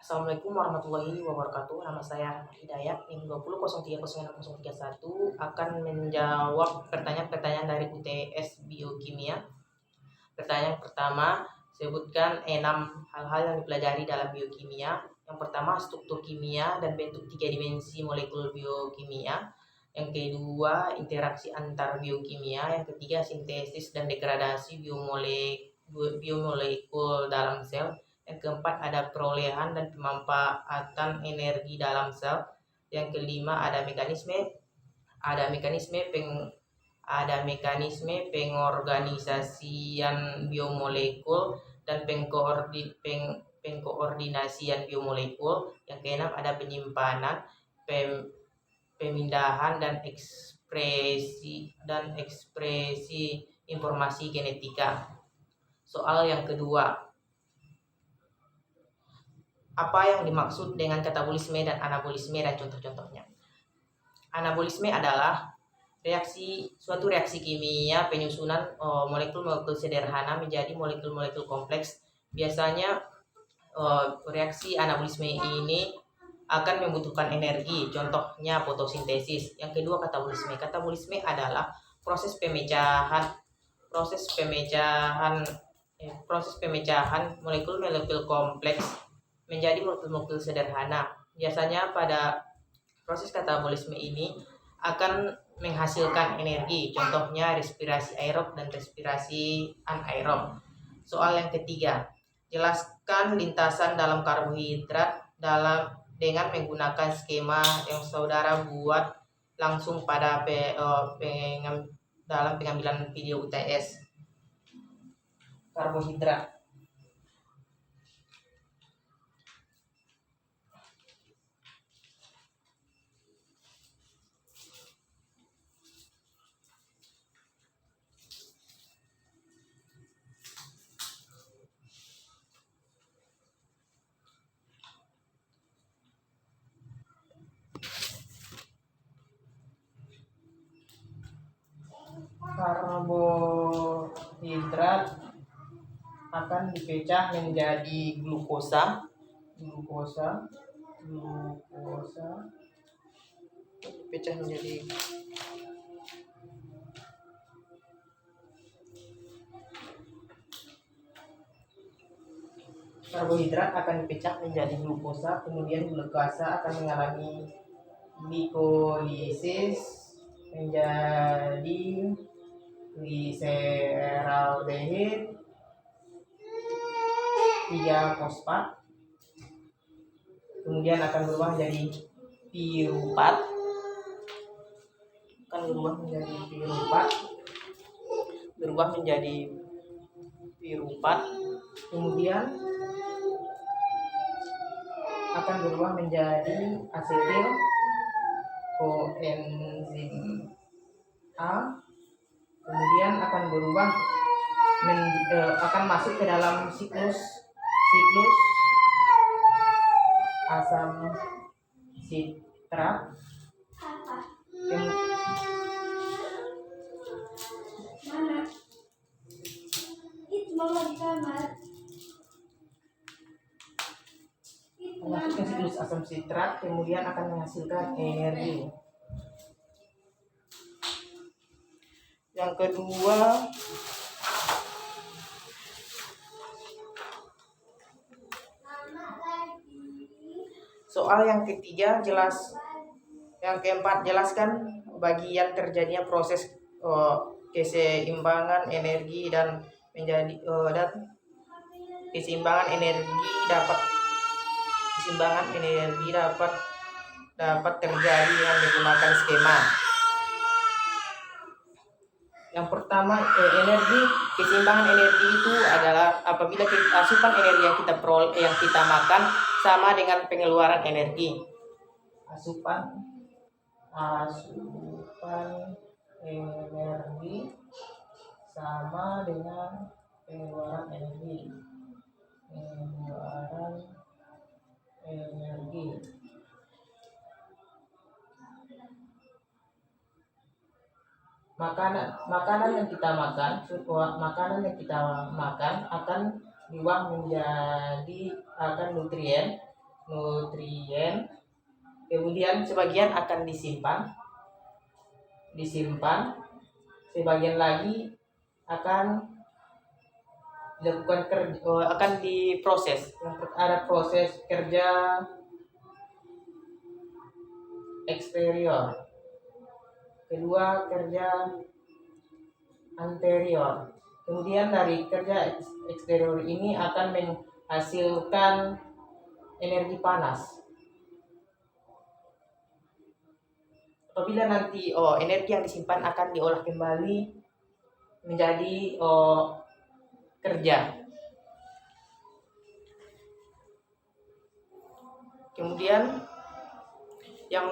Assalamualaikum warahmatullahi wabarakatuh. Nama saya Hidayat, NIM 20030631 akan menjawab pertanyaan-pertanyaan dari UTS Biokimia. Pertanyaan pertama, sebutkan 6 hal-hal yang dipelajari dalam biokimia. Yang pertama, struktur kimia dan bentuk 3 dimensi molekul biokimia. Yang kedua, interaksi antar biokimia. Yang ketiga, sintesis dan degradasi biomolekul dalam sel. Yang keempat, ada perolehan dan pemanfaatan energi dalam sel. Yang kelima, ada mekanisme pengorganisasian biomolekul dan pengkoordinasian biomolekul. Yang keenam, ada penyimpanan, pemindahan dan ekspresi informasi genetika. Soal yang kedua, apa yang dimaksud dengan katabolisme dan anabolisme dan contoh-contohnya? Anabolisme adalah suatu reaksi kimia penyusunan molekul-molekul sederhana menjadi molekul-molekul kompleks. Biasanya reaksi anabolisme ini akan membutuhkan energi, contohnya fotosintesis. Yang kedua, katabolisme. Katabolisme adalah proses pemecahan molekul-molekul kompleks menjadi molekul-molekul sederhana. Biasanya pada proses katabolisme ini akan menghasilkan energi, contohnya respirasi aerob dan respirasi anaerob. Soal yang ketiga, jelaskan lintasan dalam karbohidrat dengan menggunakan skema yang saudara buat langsung pada dalam pengambilan video UTS. Karbohidrat. Karbohidrat akan dipecah menjadi glukosa, pecah menjadi karbohidrat akan dipecah menjadi glukosa, kemudian glukosa akan mengalami glikolisis menjadi gliseraldehid 3-fosfat, kemudian akan berubah menjadi piruvat, kemudian akan berubah menjadi asetil koenzim A, kemudian akan berubah akan masuk ke dalam siklus asam sitrat, masuk ke siklus asam sitrat, kemudian akan menghasilkan energi. Yang kedua, soal yang ketiga, yang keempat, jelaskan bagian terjadinya proses keseimbangan energi dan keseimbangan energi dapat terjadi dengan menggunakan skema. Yang pertama, keseimbangan energi itu adalah apabila asupan energi yang kita makan sama dengan pengeluaran energi. Asupan energi sama dengan pengeluaran energi. Makanan yang kita makan akan diolah menjadi nutrien nutrien. Kemudian sebagian akan disimpan, sebagian lagi akan dilakukan akan diproses. Ada proses kerja eksterior, kedua kerja anterior. Kemudian dari kerja eksterior ini akan menghasilkan energi panas. Apabila nanti energi yang disimpan akan diolah kembali menjadi kerja. Kemudian yang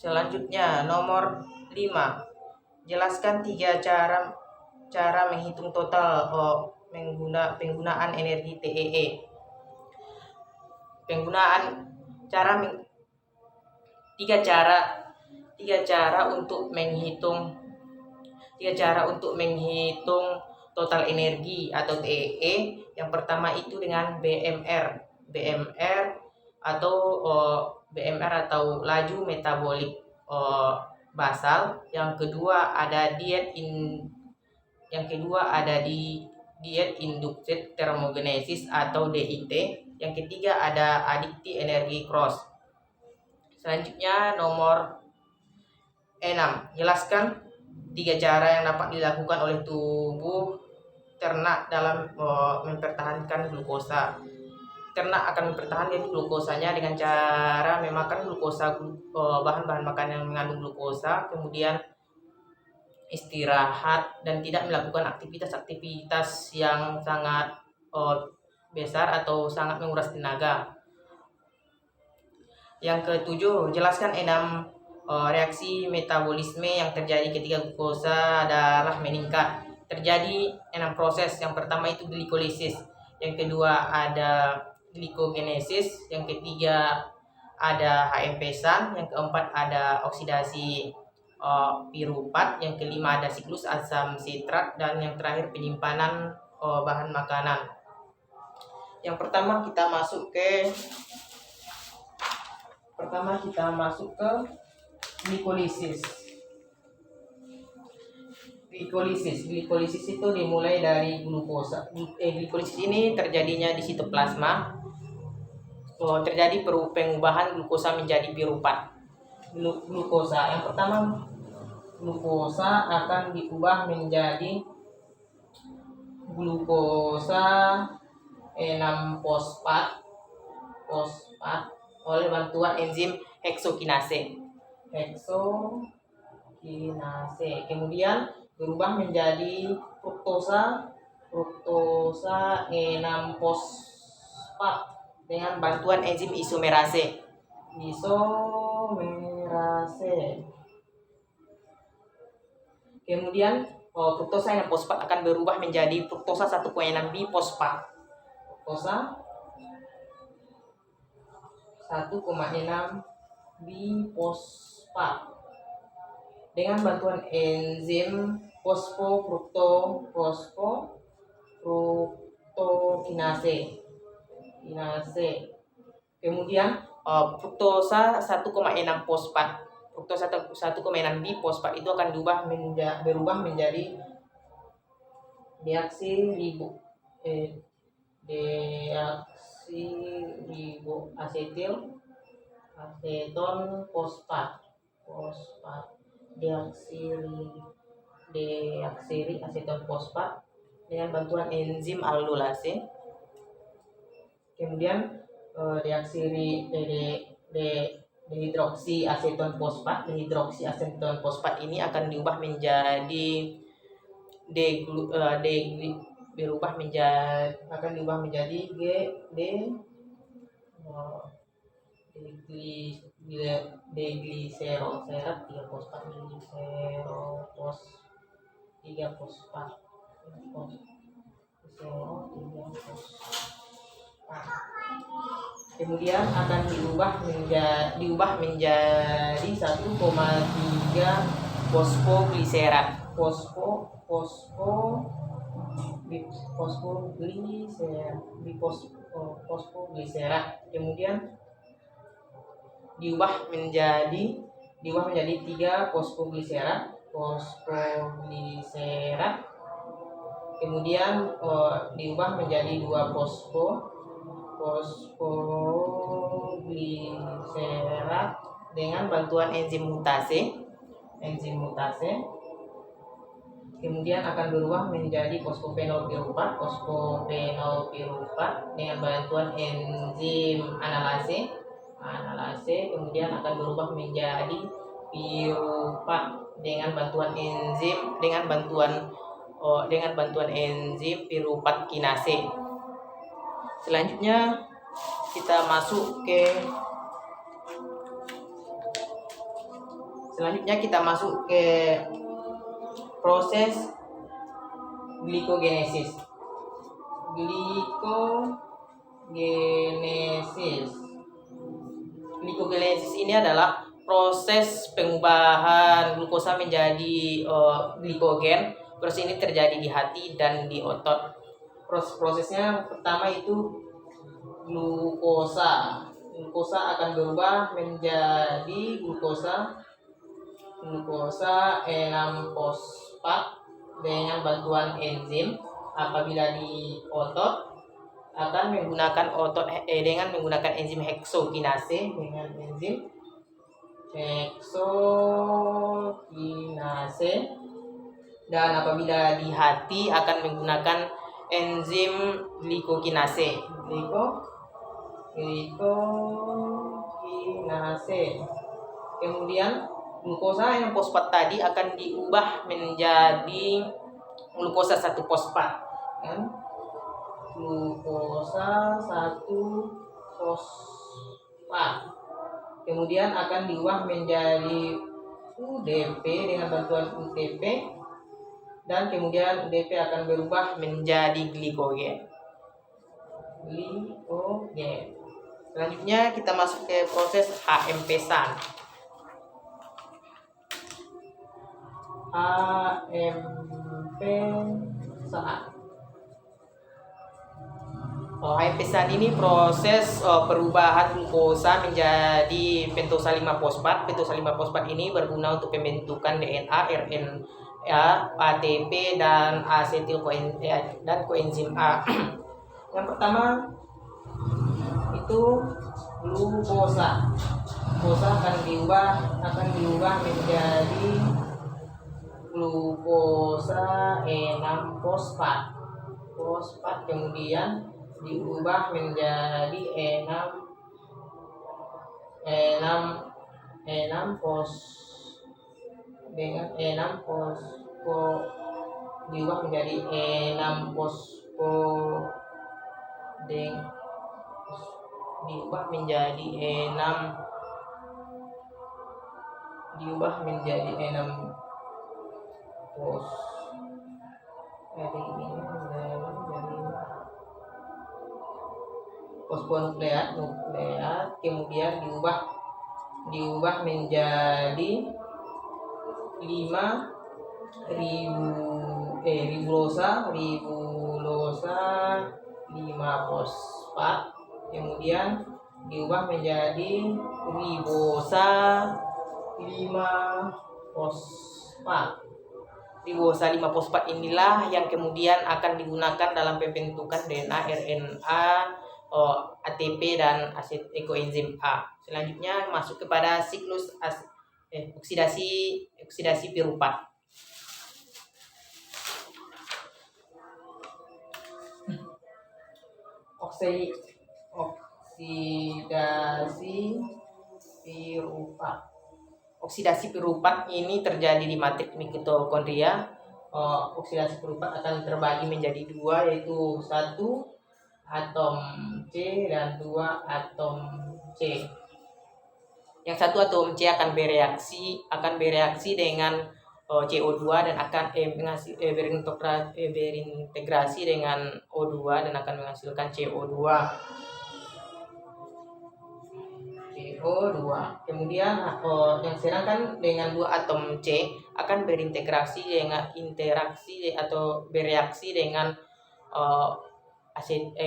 selanjutnya nomor 5, jelaskan 3 cara menghitung total penggunaan energi TEE. Tiga cara untuk menghitung total energi atau TEE. Yang pertama itu dengan BMR atau laju metabolik basal. Yang kedua ada diet induced thermogenesis atau DIT. Yang ketiga ada adikti energi cross. Selanjutnya nomor 6, jelaskan 3 cara yang dapat dilakukan oleh tubuh ternak dalam mempertahankan glukosa. Ternak akan mempertahankan glukosanya dengan cara memakan bahan-bahan makanan yang mengandung glukosa, kemudian istirahat dan tidak melakukan aktivitas yang sangat besar atau sangat menguras tenaga. Yang ketujuh, jelaskan 6 reaksi metabolisme yang terjadi ketika glukosa adalah meningkat. Terjadi 6 proses. Yang pertama itu glikolisis, yang kedua ada glikogenesis, yang ketiga ada HMP-san, yang keempat ada oksidasi piruvat, yang kelima ada siklus asam sitrat, dan yang terakhir penyimpanan bahan makanan. Yang pertama kita masuk ke glikolisis. Glikolisis itu dimulai dari glukosa. Glikolisis ini terjadinya di sitoplasma. Terjadi pengubahan glukosa menjadi piruvat. Glukosa yang pertama, glukosa akan diubah menjadi glukosa 6-fosfat oleh bantuan enzim heksokinase. Kemudian berubah menjadi fruktosa 6-fosfat dengan bantuan enzim isomerase. Kemudian fruktosa 6-fosfat akan berubah menjadi fruktosa 1,6-bifosfat. Fruktosa 1,6-bifosfat dengan bantuan enzim fosfofruktokinase. Kemudian fruktosa 1,6-fosfat, fruktosa 1,6-bifosfat itu akan berubah menjadi aseton fosfat, deaksiriaseton fosfat dengan bantuan enzim aldolase. Kemudian dehidroksiaseton fosfat ini akan diubah menjadi degliseroserat 3-fosfat, gliserofos 3-fosfat. Kemudian akan diubah menjadi 1,3 fosfogliserat. fosfogliserat. Kemudian diubah menjadi 3 fosfogliserat. Kemudian diubah menjadi 2 fosfogliserat dengan bantuan enzim mutase. Kemudian akan berubah menjadi fosfofenol piruvat dengan bantuan enzim analase. Kemudian akan berubah menjadi piruvat dengan bantuan enzim piruvat kinase. Selanjutnya kita masuk ke proses glikogenesis. Glikogenesis ini adalah proses pengubahan glukosa menjadi glikogen. Proses ini terjadi di hati dan di otot. Prosesnya pertama itu glukosa akan berubah menjadi glukosa 6-fosfat dengan bantuan enzim. Apabila di otot akan menggunakan enzim heksokinase dan apabila di hati akan menggunakan enzim glikokinase. Kemudian glukosa yang fosfat tadi akan diubah menjadi glukosa 1-fosfat. Glukosa 1-fosfat. Kemudian akan diubah menjadi UDP dengan bantuan UTP, dan kemudian UDP akan berubah menjadi glikogen. Selanjutnya kita masuk ke proses HMP-SAN. HMP-SAN ini proses perubahan glukosa menjadi pentosa 5-fosfat. Pentosa 5-fosfat ini berguna untuk pembentukan DNA, RNA, ATP, dan dan koenzim A. Yang pertama itu glukosa. Glukosa akan diubah menjadi glukosa 6-fosfat. Kemudian diubah menjadi 6-fosfonukleat, kemudian diubah menjadi ribulosa 5-fosfat, kemudian diubah menjadi ribosa 5-fosfat. Ribosa 5-fosfat inilah yang kemudian akan digunakan dalam pembentukan DNA, RNA, ATP, dan koenzim A. Selanjutnya masuk kepada siklus oksidasi piruvat. Oksidasi piruvat ini terjadi di matriks mitokondria. Oksidasi piruvat akan terbagi menjadi 2, yaitu 1 atom C dan 2 atom C. Yang 1 atom C akan bereaksi dengan CO2 dan akan berintegrasi dengan O2 dan akan menghasilkan CO2. Kemudian yang sedangkan dengan 2 atom C akan bereaksi dengan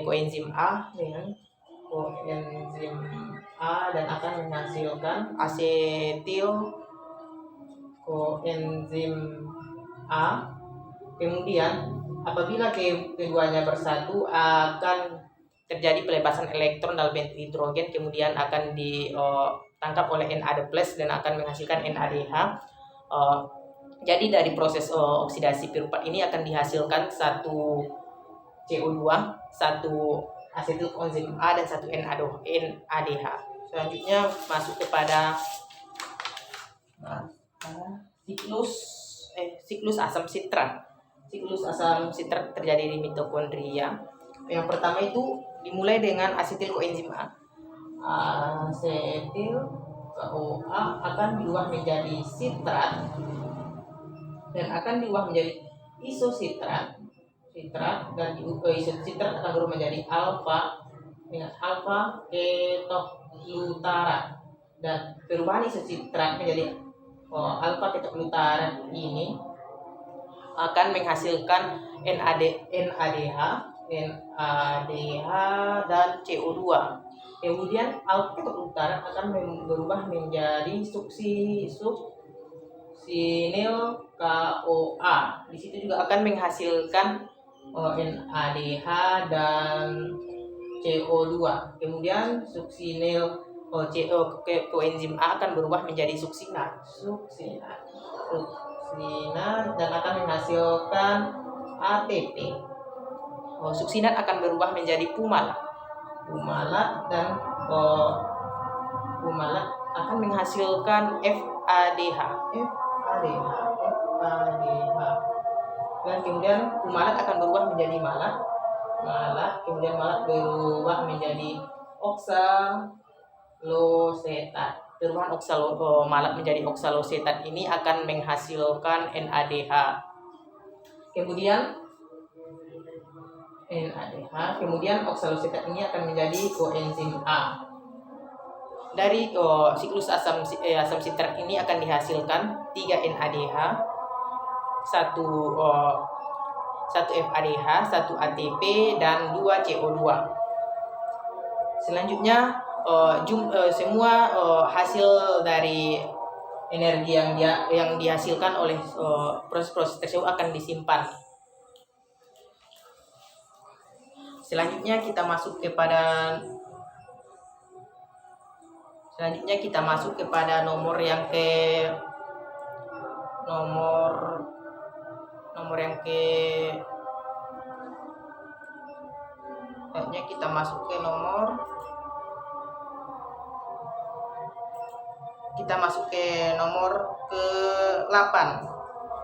koenzim A dengan koenzim A dan akan menghasilkan asetil koenzim A. Kemudian apabila keduanya bersatu akan terjadi pelepasan elektron dalam bentuk hidrogen, kemudian akan ditangkap oleh NAD+ dan akan menghasilkan NADH. Jadi dari proses oksidasi piruvat ini akan dihasilkan satu CO2, satu asetil koenzim A dan satu NADH. Selanjutnya masuk kepada siklus asam sitrat. Siklus asam sitrat terjadi di mitokondria. Yang pertama itu dimulai dengan asetil koenzim A. Asetil CoA akan diubah menjadi sitrat dan akan diubah menjadi isositrat. Dan isositrat akan berubah menjadi alfa dengan alfa ketoglutarat, dan perubahan isositrat menjadi alfa ketoglutarat ini akan menghasilkan NADH dan CO2. Kemudian alfa ketoglutarat akan berubah menjadi suksinil CoA. Di situ juga akan menghasilkan NADH dan CO2. Kemudian suksinil koenzim A akan berubah menjadi suksinar dan akan menghasilkan ATP. Suksinat akan berubah menjadi pumalat dan pumalat akan menghasilkan FADH. Dan kemudian pumalat akan berubah menjadi malat, kemudian malat berubah menjadi oksalosetat. Perubahan malat menjadi oksalosetat ini akan menghasilkan NADH. Kemudian oksalosetat ini akan menjadi koenzim A. Dari siklus asam sitrat ini akan dihasilkan 3 NADH, 1 FADH, 1 ATP dan 2 CO2. Selanjutnya semua hasil dari energi yang dihasilkan oleh proses-proses tersebut akan disimpan. Selanjutnya kita masuk kepada nomor yang nomor ke-8.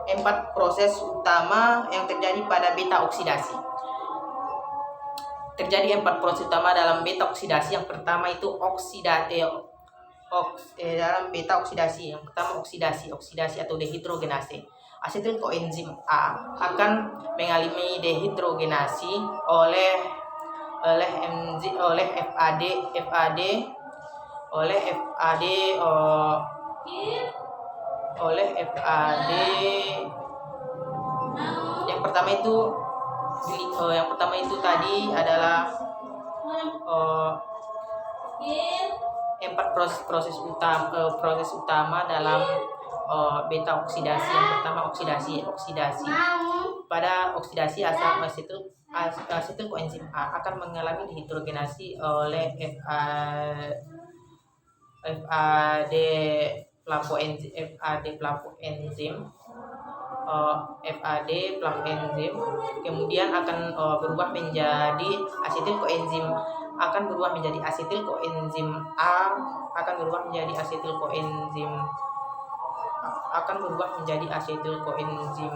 4 proses utama yang terjadi pada beta oksidasi. Terjadi 4 proses utama dalam beta oksidasi. Yang pertama itu dalam beta oksidasi. Yang pertama oksidasi atau dehidrogenase. Asetil koenzim A akan mengalami dehidrogenasi oleh yang pertama itu tadi adalah 4 proses utama dalam beta oksidasi. Yang pertama oksidasi. Pada oksidasi asetil koenzim A akan mengalami dehidrogenasi oleh FAD enzim, kemudian akan berubah menjadi asetil koenzim A, akan berubah menjadi asetil koenzim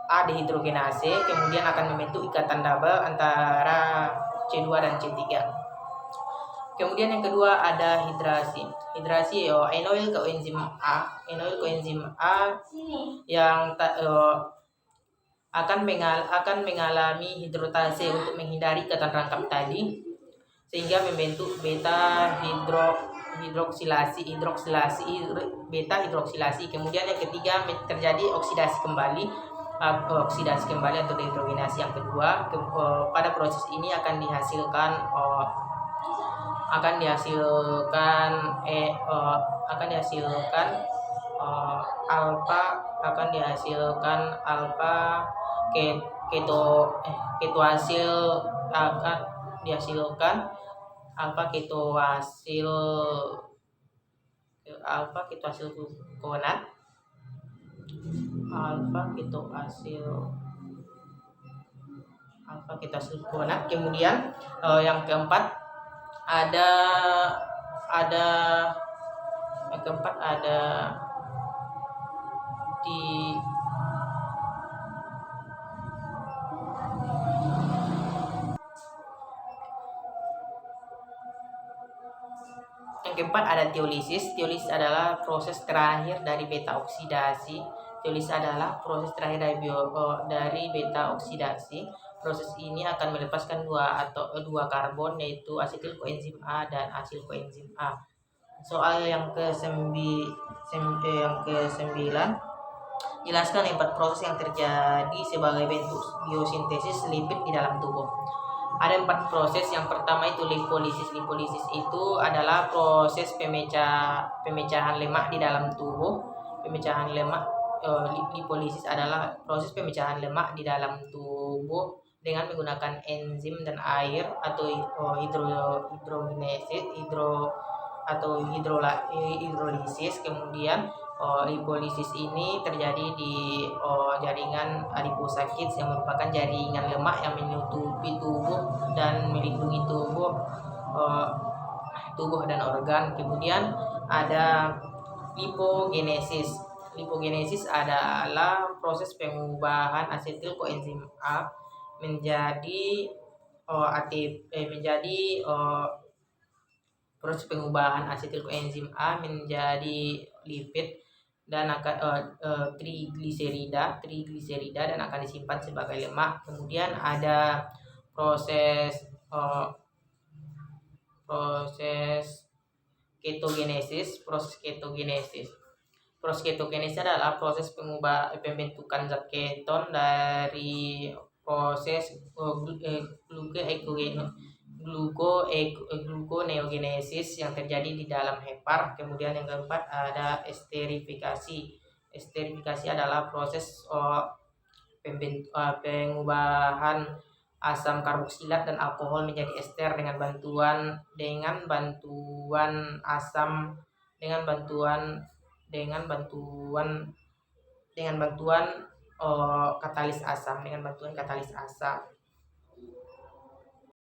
A dehidrogenase, kemudian akan membentuk ikatan double antara C2 dan C3. Kemudian yang kedua ada hidrasi enoil koenzim A yang akan mengalami hidrotase untuk menghindari ikatan rangkap tadi, sehingga membentuk beta hidroksilasi. Kemudian yang ketiga terjadi oksidasi kembali oksidasi kembali atau dehidrogenasi. Yang kedua, pada proses ini akan dihasilkan alfa akan dihasilkan alfa keto hasil akan dihasilkan alfa keto hasil glukonat Kemudian yang keempat ada di Yang keempat ada teolisis. Teolisis adalah proses terakhir dari beta oksidasi. Dari beta oksidasi. Proses ini akan melepaskan dua karbon, yaitu asetil koenzim A dan asil koenzim A. Soal yang ke-9, jelaskan 4 proses yang terjadi sebagai bentuk biosintesis lipid di dalam tubuh. Ada 4 proses. Yang pertama itu lipolisis. Lipolisis itu adalah proses pemecahan lemak di dalam tubuh. Lipolisis adalah proses pemecahan lemak di dalam tubuh dengan menggunakan enzim dan air atau hidrolisis. Kemudian lipolisis ini terjadi di jaringan adiposakit yang merupakan jaringan lemak yang menutupi tubuh dan melindungi tubuh dan organ. Kemudian ada lipogenesis. Lipogenesis adalah proses pengubahan asetil koenzim A menjadi proses pengubahan asetil koenzim A menjadi lipid dan akan trigliserida dan akan disimpan sebagai lemak. Kemudian ada proses ketogenesis. Proses ketogenesis adalah proses pembentukan zat keton dari proses gluconeogenesis yang terjadi di dalam hepar. Kemudian yang keempat ada esterifikasi. Esterifikasi adalah proses pengubahan asam karboksilat dan alkohol menjadi ester dengan bantuan katalis asam.